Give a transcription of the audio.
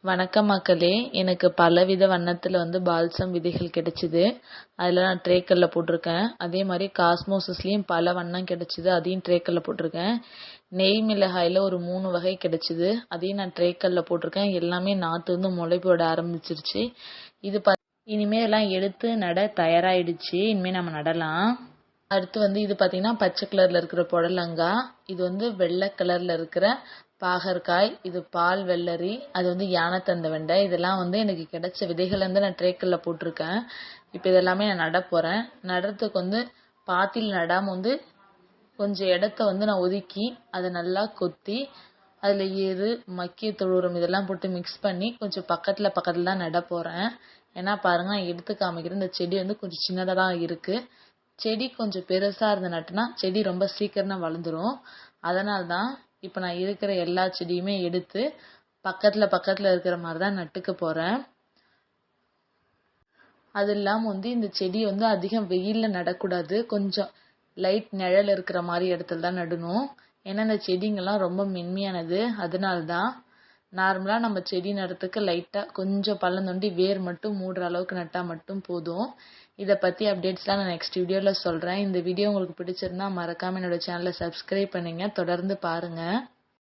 வணக்கம் மக்களே. எனக்கு பலவித வண்ணத்தில் பால்சம் விதைகள் கிடைச்சிது. அதில் நான் ட்ரேக்கல்ல போட்டிருக்கேன். அதே மாதிரி காஸ்மோசஸ்லேயும் பல வண்ணம் கிடைச்சிது. அதையும் ட்ரேக்கல்ல போட்டிருக்கேன். நெய் மிளகாயில் ஒரு 3 வகை கிடைச்சிது. அதையும் நான் ட்ரேக்கல்ல போட்டிருக்கேன். எல்லாமே நாற்று முளைப்பு விட ஆரம்பிச்சிருச்சு. இது இனிமேல் எல்லாம் எடுத்து நட தயாராகிடுச்சு. இனிமேல் நம்ம நடலாம். அடுத்து இது பார்த்தீங்கன்னா பச்சை கலரில் இருக்கிற புடலங்காய், இது வெள்ளை கலரில் இருக்கிற பாகற்காய், இது பால் வெள்ளரி, அது யானைத்தந்த வெண்டை. இதெல்லாம் எனக்கு கிடைச்ச விதைகள் நான் ட்ரேக்கல்ல போட்டிருக்கேன். இப்போ இதெல்லாமே நான் நட போகிறேன். நடுறதுக்கு பாத்தியில் நடாமல் கொஞ்சம் இடத்த நான் ஒதுக்கி அதை நல்லா கொத்தி அதில் ஏறு மக்கிய தொழுவுரம் இதெல்லாம் போட்டு மிக்ஸ் பண்ணி கொஞ்சம் பக்கத்தில் தான் நட போகிறேன். ஏன்னா பாருங்க, நான் எடுத்து காமிக்கிறேன். இந்த செடி கொஞ்சம் சின்னதாக தான் இருக்குது. செடி கொஞ்சம் பெருசாக இருந்து நட்டுனா செடி ரொம்ப சீக்கிரம் வளர்ந்துடும். அதனால தான் இப்போ நான் இருக்கிற எல்லா செடியுமே எடுத்து பக்கத்தில் இருக்கிற மாதிரி தான் நட்டுக்க போகிறேன். அது இல்லாமல் இந்த செடி அதிகம் வெயிலில் நடக்கூடாது. கொஞ்சம் லைட் நிழல் இருக்கிற மாதிரி இடத்துல தான் நடணும். ஏன்னா இந்த செடிங்கெல்லாம் ரொம்ப மென்மையானது. அதனால தான் நார்மலாக நம்ம செடி நடுறதுக்கு லைட்டாக கொஞ்சம் பள்ளம் தோண்டி வேர் மட்டும் மூடுற அளவுக்கு நட்டால் மட்டும் போதும். இதை பற்றி அப்டேட்ஸ்லாம் நான் நெக்ஸ்ட் வீடியோவில் சொல்கிறேன். இந்த வீடியோ உங்களுக்கு பிடிச்சிருந்தா மறக்காமல் என்னோட சேனலை சப்ஸ்கிரைப் பண்ணுங்க. தொடர்ந்து பாருங்கள்.